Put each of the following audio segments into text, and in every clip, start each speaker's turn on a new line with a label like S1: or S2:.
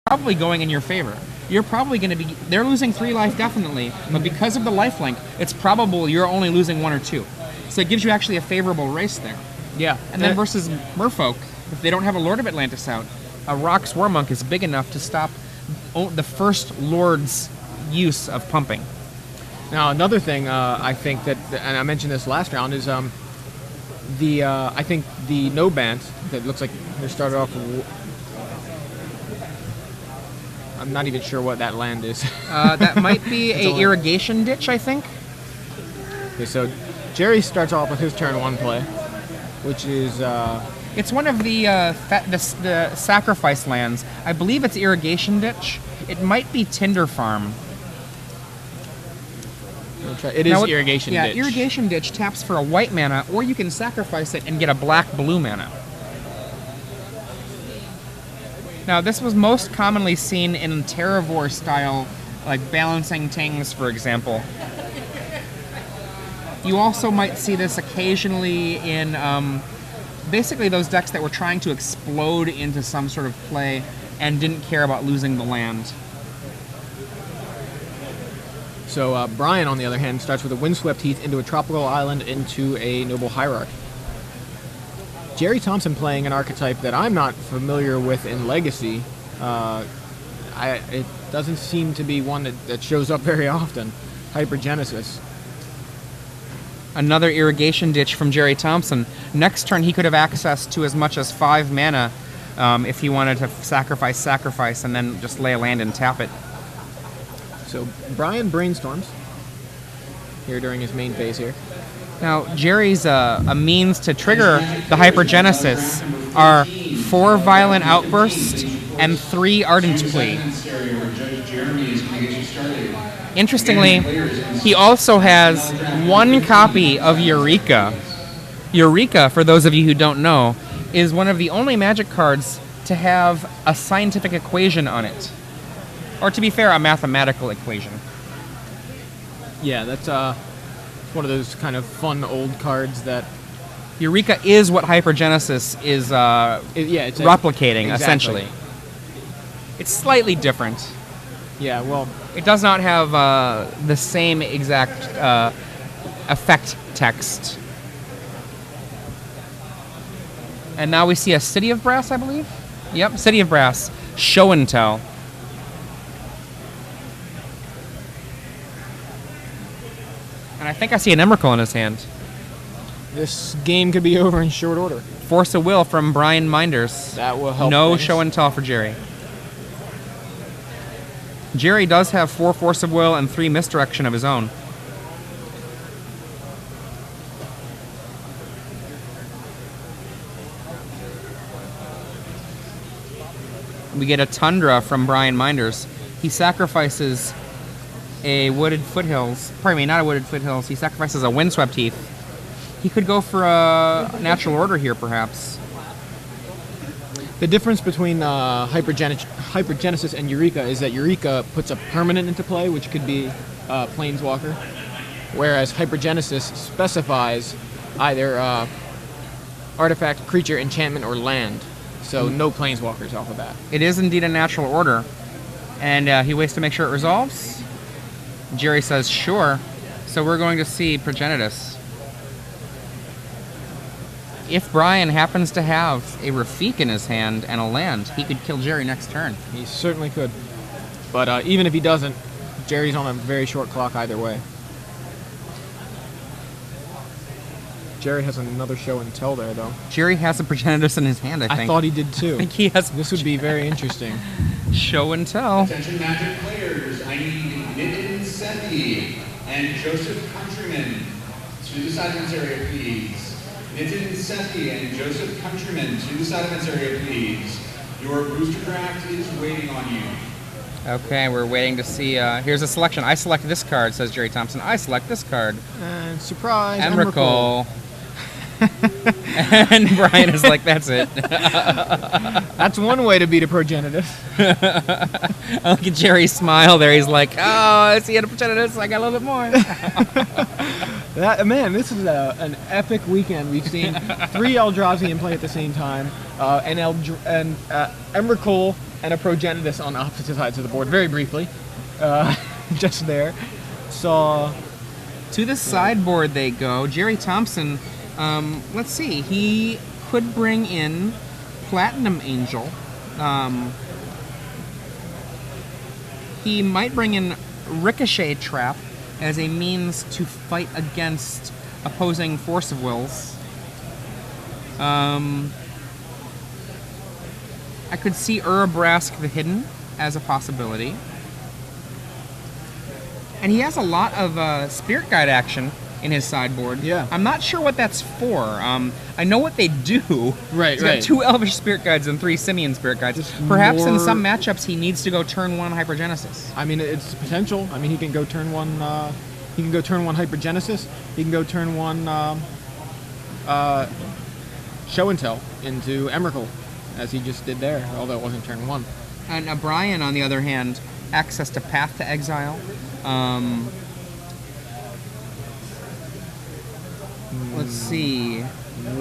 S1: probably going in your favor. You're probably going to be... They're losing 3 life, definitely. But because of the lifelink, it's probable you're only losing 1 or 2. So it gives you actually a favorable race there.
S2: Yeah.
S1: And then versus Merfolk, if they don't have a Lord of Atlantis out, a Rock's Warmonk is big enough to stop the first Lord's use of pumping.
S2: Now, another thing I think that, and I mentioned this last round, is I think the no band that looks like they started off. I'm not even sure what that land is.
S1: That might be a irrigation ditch, I think.
S2: Okay, so Gerry starts off with his turn 1 play, which is.
S1: It's one of the sacrifice lands. I believe it's irrigation ditch. It might be Tinder Farm.
S2: It is irrigation ditch.
S1: Yeah, irrigation ditch taps for a white mana, or you can sacrifice it and get a black-blue mana. Now, this was most commonly seen in Terravore style, like Balancing Tings, for example. You also might see this occasionally in basically those decks that were trying to explode into some sort of play and didn't care about losing the land.
S2: So Brian, on the other hand, starts with a Windswept Heath into a Tropical Island into a Noble Hierarch. Gerry Thompson playing an archetype that I'm not familiar with in Legacy. It doesn't seem to be one that shows up very often. Hypergenesis.
S1: Another irrigation ditch from Gerry Thompson. Next turn, he could have access to as much as 5 mana if he wanted to sacrifice, and then just lay a land and tap it.
S2: So Brian brainstorms here during his main phase here.
S1: Now, Gerry's a means to trigger the Hypergenesis are 4 Violent Outburst and 3 Ardent Plea. Interestingly, he also has 1 copy of Eureka. Eureka, for those of you who don't know, is one of the only Magic cards to have a scientific equation on it. Or, to be fair, a mathematical equation.
S2: Yeah, that's one of those kind of fun old cards that...
S1: Eureka is what Hypergenesis is
S2: it's
S1: replicating,
S2: exactly.
S1: Essentially. It's slightly different.
S2: Yeah, well...
S1: It does not have the same exact effect text. And now we see a City of Brass, I believe? Yep, City of Brass. Show and Tell. And I think I see an Emrakul in his hand.
S2: This game could be over in short order.
S1: Force of Will from Brian Meinders.
S2: That will help.
S1: No Show and Tell for Gerry. Gerry does have 4 Force of Will and 3 Misdirection of his own. We get a Tundra from Brian Meinders. He sacrifices a Wooded Foothills. Pardon me, not a Wooded Foothills. He sacrifices a Windswept Heath. He could go for a Natural Order here, perhaps.
S2: The difference between Hypergenesis and Eureka is that Eureka puts a permanent into play, which could be Planeswalker, whereas Hypergenesis specifies either artifact, creature, enchantment, or land. So no Planeswalkers off of that.
S1: It is indeed a Natural Order. And he waits to make sure it resolves. Gerry says, sure. So we're going to see Progenitus. If Brian happens to have a Rafik in his hand and a land, he could kill Gerry next turn.
S2: He certainly could. But even if he doesn't, Gerry's on a very short clock either way. Gerry has another Show and Tell there, though.
S1: Gerry has a Progenitus in his hand, I think.
S2: I thought he did, too.
S1: I think he has.
S2: This would be very interesting.
S1: Show and Tell.
S3: Attention Magic players, I need Nitin Sethi and Joseph Countryman to the side events area, please. Nitin Sethi and Joseph Countryman to the side events area, please. Your booster draft is waiting on you.
S1: Okay, we're waiting to see. Here's a selection. I select this card, says Gerry Thompson. I select this card.
S2: And surprise,
S1: Emrakul. And Brian is like, that's it.
S2: That's one way to beat a progenitus.
S1: I look at Gerry's smile there. He's like, oh, I see a progenitus. I got a little bit more.
S2: Man, this is an epic weekend. We've seen 3 Eldrazi in play at the same time, and Emrakul and a progenitus on opposite sides of the board. Very briefly, just there. Saw
S1: to the sideboard they go. Gerry Thompson, let's see, he could bring in Platinum Angel. He might bring in Ricochet Trap as a means to fight against opposing Force of Wills. I could see Urabrask the Hidden as a possibility. And he has a lot of Spirit Guide action in his sideboard.
S2: Yeah.
S1: I'm not sure what that's for. I know what they do.
S2: Right,
S1: He's got 2 Elvish Spirit Guides and 3 Simian Spirit Guides.
S2: Just
S1: Perhaps in
S2: more-
S1: some matchups he needs to go turn 1 Hypergenesis.
S2: I mean, it's potential. I mean, he can go turn 1. He can go turn 1 Hypergenesis. He can go turn 1 Show and Tell into Emrakul, as he just did there. Although it wasn't turn 1.
S1: And Brian, on the other hand, access to Path to Exile. Let's see.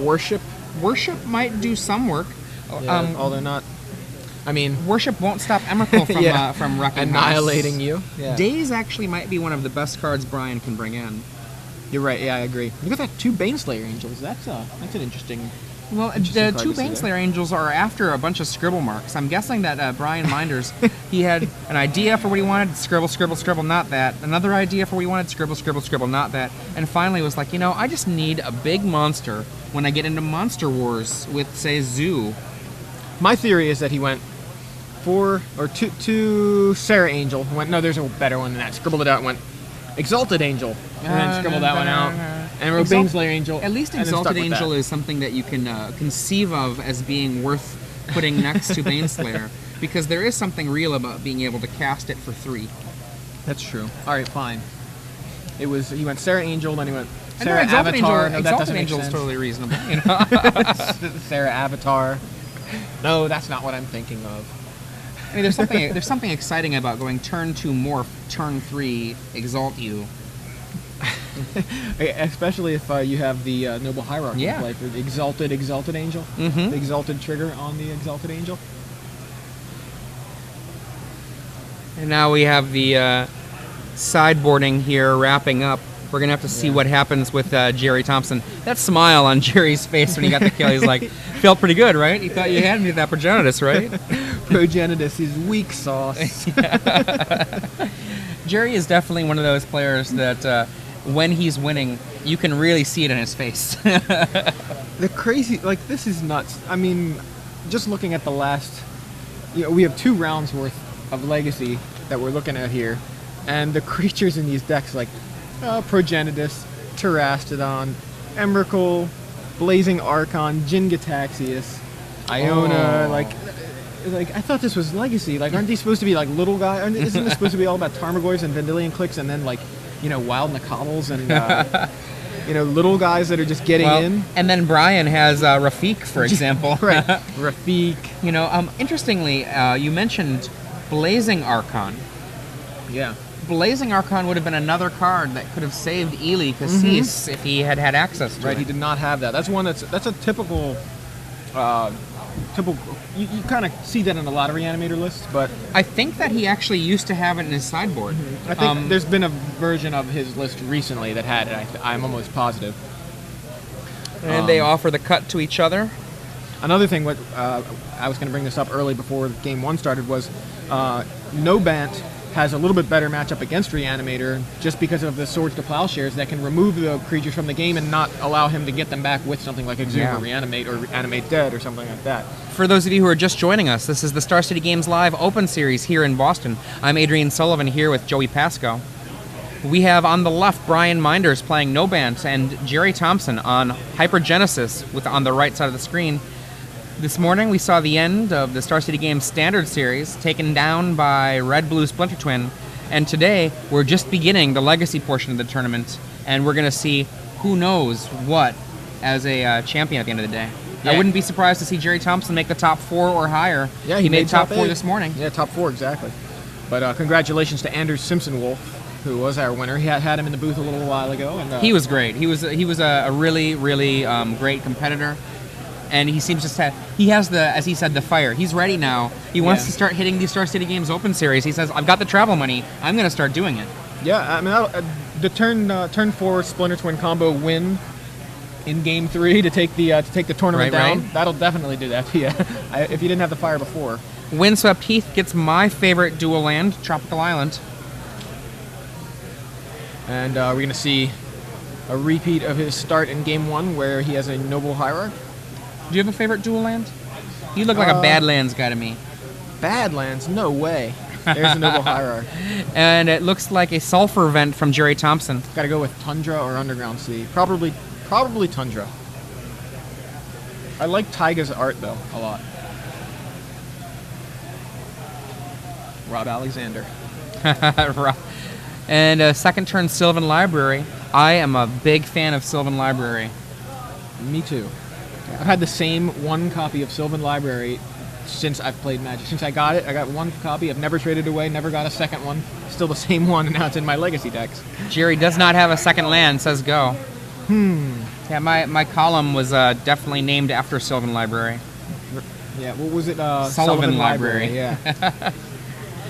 S2: Worship.
S1: Worship might do some work.
S2: Although not. I mean,
S1: Worship won't stop Emrakul from
S2: Yeah.
S1: from wrecking
S2: annihilating
S1: house.
S2: you. Yeah.
S1: Daze actually might be one of the best cards Brian can bring in.
S2: You're right. Yeah, I agree. Look at that 2 Baneslayer Angels. That's an interesting.
S1: Well,
S2: Interesting
S1: the
S2: card
S1: 2
S2: to see there.
S1: Baneslayer Angels are after a bunch of scribble marks. I'm guessing that Brian Meinders, he had an idea for what he wanted, scribble, scribble, scribble, not that. Another idea for what he wanted, scribble, scribble, scribble, not that. And finally was like, I just need a big monster when I get into Monster Wars with, say, Zoo.
S2: My theory is that he went 4 or 2 Sarah Angel. Went no, there's a better one than that. Scribbled it out and went Exalted Angel, and then scribbled that one out. And wrote Baneslayer Angel.
S1: At least
S2: and then stuck
S1: Exalted
S2: with
S1: Angel
S2: that.
S1: is something that you can conceive of as being worth putting next to Baneslayer, because there is something real about being able to cast it for 3.
S2: That's true. All right, fine. He went Sarah Angel, then he went
S1: And
S2: Sarah
S1: Exalted
S2: Avatar.
S1: Angel,
S2: No, that
S1: Exalted
S2: doesn't make
S1: Angel is
S2: sense.
S1: totally reasonable.
S2: Sarah Avatar. No, that's not what I'm thinking of.
S1: I mean, there's something exciting about going turn 2 Morph, turn 3 Exalt You.
S2: Especially if you have the Noble Hierarchy
S1: Yeah.
S2: in play for the Exalted Angel.
S1: Mhm.
S2: The Exalted trigger on the Exalted Angel.
S1: And now we have the sideboarding here wrapping up. We're going to have to see what happens with Gerry Thompson. That smile on Gerry's face when he got the kill, he's like, felt pretty good, right? You thought you had me with that Progenitus, right?
S2: Progenitus is weak sauce.
S1: Gerry is definitely one of those players that when he's winning, you can really see it in his face.
S2: The crazy, this is nuts. I mean, just looking at the last, we have 2 rounds worth of Legacy that we're looking at here, and the creatures in these decks, Progenitus, Terastodon, Emrakul, Blazing Archon, Jin-Gitaxias, Iona, I thought this was Legacy. Aren't these supposed to be little guys? Isn't this supposed to be all about Tarmogoyfs and Vendilion Clicks and then Wild Nakabals and little guys that are just getting in?
S1: And then Brian has Rafiq, for example.
S2: Right, Rafiq.
S1: Interestingly, you mentioned Blazing Archon.
S2: Yeah.
S1: Blazing Archon would have been another card that could have saved Ely Cassis if he had access to
S2: Right,
S1: it.
S2: he did not have that. That's one that's a typical. You kind of see that in a lot of reanimator lists, but
S1: I think that he actually used to have it in his sideboard.
S2: I think there's been a version of his list recently that had it. I'm almost positive.
S1: And they offer the cut to each other.
S2: Another thing, what I was going to bring this up early before Game 1 started, was No Bant has a little bit better matchup against Reanimator just because of the Swords to Plowshares that can remove the creatures from the game and not allow him to get them back with something like Exhume or Reanimate or Animate Dead or something like that.
S1: For those of you who are just joining us, this is the Star City Games Live Open Series here in Boston. I'm Adrian Sullivan here with Joey Pasco. We have on the left Brian Meinders playing No Bant and Gerry Thompson on Hypergenesis on the right side of the screen. This morning we saw the end of the Star City Games Standard Series, taken down by Red Blue Splinter Twin, and today we're just beginning the Legacy portion of the tournament, and we're going to see who knows what as a champion at the end of the day.
S2: Yeah.
S1: I wouldn't be surprised to see Gerry Thompson make the top 4 or higher.
S2: Yeah,
S1: he made top 4
S2: 8.
S1: this morning.
S2: Yeah, top 4 exactly. But congratulations to Anders Simpson-Wolf, who was our winner. He had him in the booth a little while ago, and
S1: He was great. He was a really great competitor, and he seems he has the, as he said, the fire. He's ready now. He wants to start hitting these Star City Games Open Series. He says, "I've got the travel money. I'm going to start doing it."
S2: Yeah, I mean the turn 4 Splinter Twin combo win in Game 3 to take the tournament down.
S1: Right.
S2: That'll definitely do that. Yeah, if you didn't have the fire before.
S1: Windswept Heath gets my favorite dual land, Tropical Island.
S2: And we're going to see a repeat of his start in Game 1 where he has a Noble Hierarch.
S1: Do you have a favorite dual land? You look like a Badlands guy to me.
S2: Badlands? No way. There's a Noble Hierarch.
S1: And it looks like a sulfur vent from Gerry Thompson.
S2: Got to go with Tundra or Underground Sea. Probably Tundra. I like Taiga's art, though, a lot. Rob Alexander.
S1: And second turn Sylvan Library. I am a big fan of Sylvan Library.
S2: Me too. I've had the same one copy of Sylvan Library since I've played Magic. Since I got it, I got one copy. I've never traded away, never got a second one. Still the same one, and now it's in my Legacy decks.
S1: Gerry does not have a second land, says go. Yeah, my column was definitely named after Sylvan Library.
S2: Yeah, what was it?
S1: Sullivan Library.
S2: Yeah.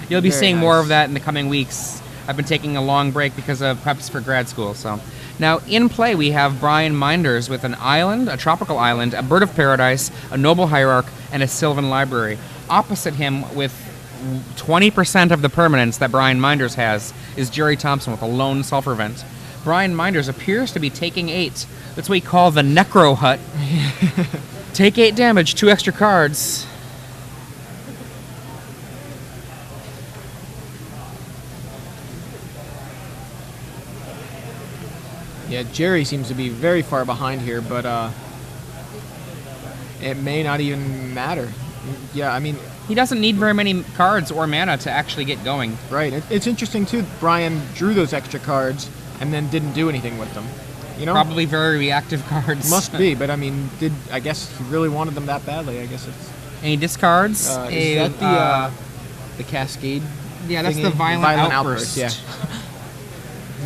S1: You'll be
S2: Very
S1: seeing
S2: nice.
S1: more of that in the coming weeks. I've been taking a long break because of preps for grad school. So now in play we have Brian Meinders with an island, a tropical island, a bird of paradise, a noble hierarch, and a Sylvan Library. Opposite him with 20% of the permanents that Brian Meinders has is Gerry Thompson with a lone sulfur vent. Brian Meinders appears to be taking 8. That's what we call the Necro Hut. Take 8 damage, 2 extra cards.
S2: Yeah, Gerry seems to be very far behind here, but it may not even matter. Yeah, I mean...
S1: He doesn't need very many cards or mana to actually get going.
S2: Right. It's interesting, too. Brian drew those extra cards and then didn't do anything with them. You know?
S1: Probably very reactive cards.
S2: Must be, but I mean, I guess he really wanted them that badly. I guess it's...
S1: And he discards
S2: is that the Cascade?
S1: Yeah, that's
S2: thingy?
S1: the Violent Outburst.
S2: Yeah. It's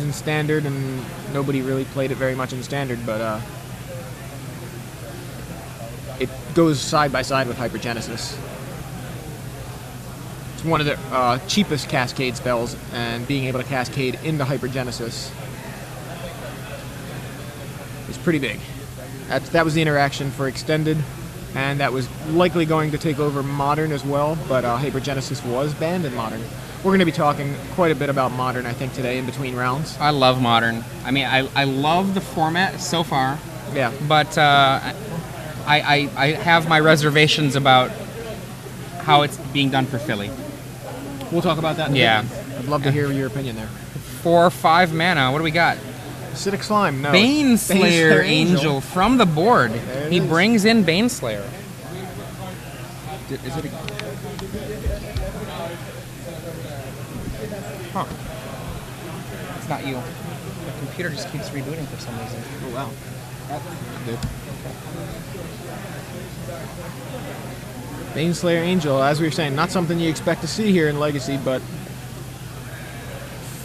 S2: in Standard, and nobody really played it very much in Standard, but it goes side by side with Hypergenesis. It's one of the cheapest Cascade spells, and being able to Cascade into Hypergenesis is pretty big. That was the interaction for Extended, and that was likely going to take over Modern as well, but Hypergenesis was banned in Modern. We're going to be talking quite a bit about Modern, I think, today in between rounds.
S1: I love Modern. I mean, I love the format so far.
S2: Yeah.
S1: But I have my reservations about how it's being done for Philly.
S2: We'll talk about that in a
S1: Yeah.
S2: bit. I'd love to hear your opinion there.
S1: 4 or 5 mana. What do we got?
S2: Acidic Slime, no.
S1: Baneslayer Angel from the board.
S2: There it
S1: He
S2: is.
S1: brings in Baneslayer.
S2: Is it
S1: Huh. It's not you. The computer just keeps rebooting for some reason.
S2: Oh, wow. Good. Baneslayer Angel, as we were saying, not something you expect to see here in Legacy, but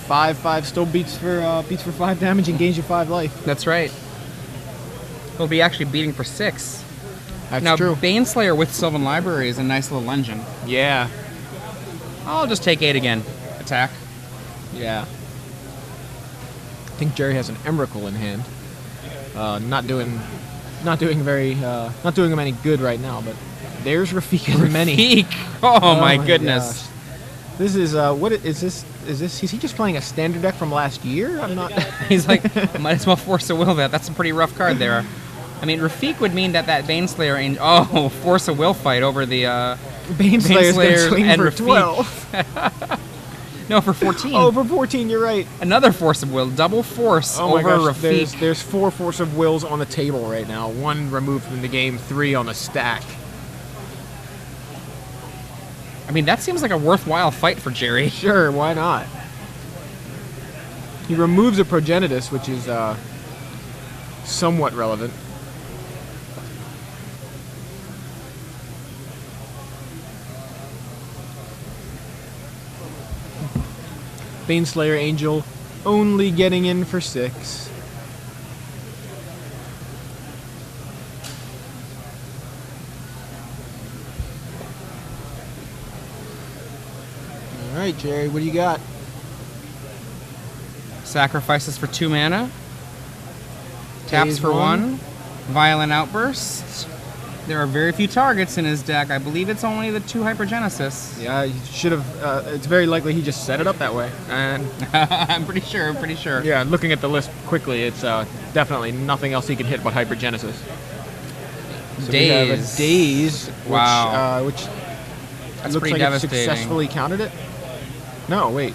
S2: 5/5 still beats for 5 damage and gains you 5 life.
S1: That's right. We'll be actually beating for 6.
S2: That's
S1: now,
S2: true.
S1: Baneslayer with Sylvan Library is a nice little engine.
S2: Yeah.
S1: I'll just take 8 again. Attack.
S2: Yeah. I think Gerry has an Emrakul in hand. Not doing him any good right now, but there's Rafik and many.
S1: Peak. Oh, my goodness.
S2: gosh. This is what is this? Is he just playing a standard deck from last year? I'm not.
S1: He's like, might as well force a will that. That's a pretty rough card there. I mean, Rafik would mean that Baneslayer and force a will fight over the
S2: Baneslayer's gonna swing
S1: and
S2: for
S1: Rafik.
S2: 12.
S1: No, for 14.
S2: Oh, for 14, you're right.
S1: Another force of will, double force
S2: Oh my
S1: over
S2: gosh,
S1: Rafik.
S2: there's 4 force of wills on the table right now. 1 removed from the game, 3 on the stack.
S1: I mean, that seems like a worthwhile fight for Gerry.
S2: Sure, why not? He removes a Progenitus, which is somewhat relevant. Baneslayer Angel only getting in for 6. All right, Jerry, what do you got?
S1: Sacrifices for 2 mana. Taps
S2: Days
S1: for
S2: 1.
S1: 1. Violent Outburst. There are very few targets in his deck. I believe it's only the 2 Hypergenesis.
S2: Yeah, he should have. It's very likely he just set it up that way. And
S1: I'm pretty sure.
S2: yeah, looking at the list quickly, it's definitely nothing else he can hit but Hypergenesis. So we have a Daze,
S1: Wow.
S2: which
S1: That's
S2: looks
S1: pretty
S2: like it
S1: devastating.
S2: successfully countered it. No, wait.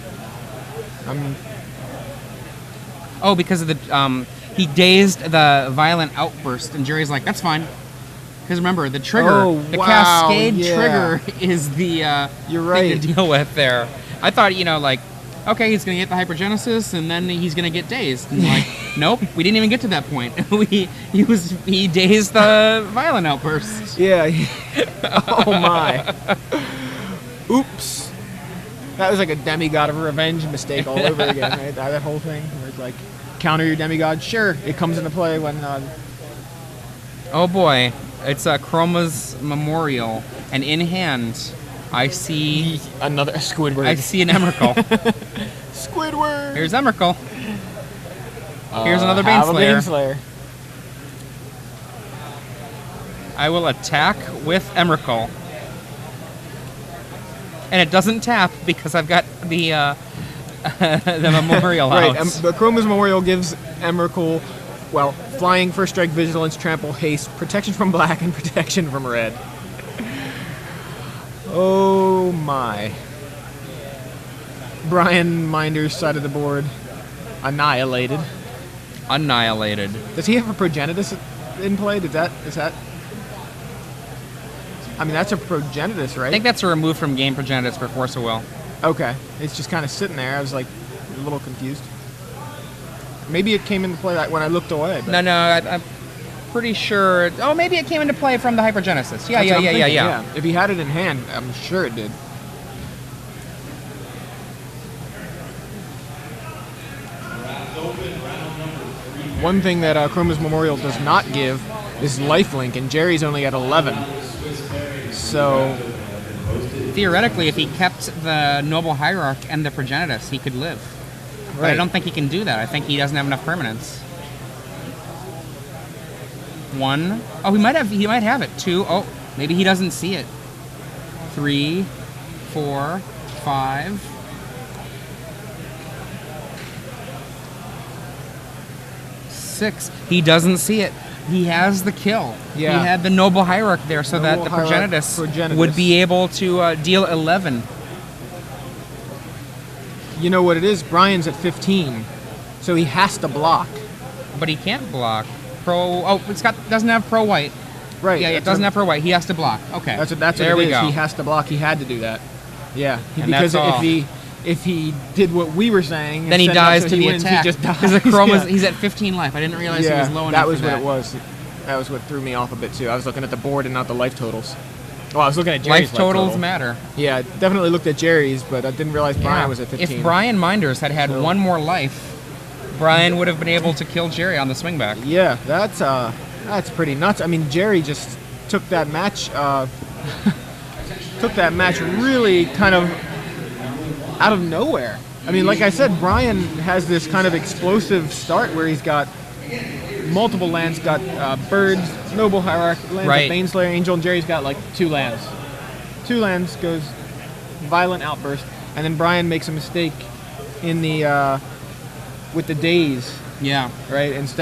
S1: Oh, because of the he dazed the Violent Outburst, and Jerry's like, that's fine. Because remember, the trigger, the Cascade trigger is the
S2: You're right.
S1: thing to deal with there. I thought, like, okay, he's going to get the Hypergenesis, and then he's going to get dazed. And like, nope, we didn't even get to that point. He dazed the Violent Outburst.
S2: Yeah. Oh my. Oops. That was like a Demigod of Revenge mistake all over again, right? That whole thing. Where it's like, counter your Demigod. Sure, it comes into play when...
S1: Oh boy, it's Chroma's Memorial, and in hand, I see...
S2: Another Squidward.
S1: I see an Emrakul.
S2: Squidward!
S1: Here's Emrakul. Here's another
S2: Have a
S1: Baneslayer.
S2: Baneslayer.
S1: I will attack with Emrakul. And it doesn't tap because I've got the the Memorial out.
S2: Right, the Chroma's Memorial gives Emrakul, well, flying, first strike, vigilance, trample, haste, protection from black, and protection from red. Oh my. Brian Meinders' side of the board, annihilated.
S1: Annihilated.
S2: Does he have a Progenitus in play? Is that? I mean, that's a Progenitus, right?
S1: I think that's a remove from game Progenitus for Force of Will.
S2: Okay, it's just kind of sitting there. I was like a little confused. Maybe it came into play when I looked away. But
S1: No, I'm pretty sure. Oh, maybe it came into play from the Hypergenesis.
S2: that's what I'm thinking,
S1: Yeah.
S2: If he had it in hand, I'm sure it did. One thing that Chroma's Memorial does not give is lifelink, and Jerry's only at 11. So
S1: Theoretically, if he kept the Noble Hierarch and the Progenitus, he could live. But I don't think he can do that. I think he doesn't have enough permanence. 1. Oh, he might have it. 2. Oh, maybe he doesn't see it. 3, 4, 5. 6. He doesn't see it. He has the kill.
S2: Yeah.
S1: He had the Noble Hierarch there so that the Progenitus would be able to deal 11.
S2: You know what it is? Brian's at 15, so he has to block.
S1: But he can't block. Doesn't have pro white.
S2: Right.
S1: Yeah, it doesn't have pro white. He has to block. Okay.
S2: That's
S1: there
S2: what
S1: we
S2: it is.
S1: go.
S2: He has to block. He had to do that. Yeah.
S1: And
S2: because
S1: that's all.
S2: if he did what we were saying,
S1: Then he
S2: and set it up
S1: dies
S2: so
S1: to
S2: he
S1: the
S2: wins,
S1: attack.
S2: He just dies.
S1: Because the Chroma's,
S2: Yeah.
S1: he's at 15 life. I didn't realize he was low enough
S2: that was
S1: for
S2: what
S1: that.
S2: it was. That was what threw me off a bit too. I was looking at the board and not the life totals. Well, I was looking at Jerry's
S1: Life totals
S2: total.
S1: matter.
S2: Yeah, definitely looked at Jerry's, but I didn't realize Brian was at 15.
S1: If Brian Meinders had one more life, Brian would have been able to kill Gerry on the swingback.
S2: Yeah, that's pretty nuts. I mean, Gerry just took that match really kind of out of nowhere. I mean, like I said, Brian has this kind of explosive start where he's got multiple lands, got birds, Noble Hierarch, lands
S1: Right.
S2: of Baneslayer Angel, and Jerry's got like 2 lands. 2 lands goes Violent Outburst, and then Brian makes a mistake in the with the daze,
S1: Yeah.
S2: right? Instead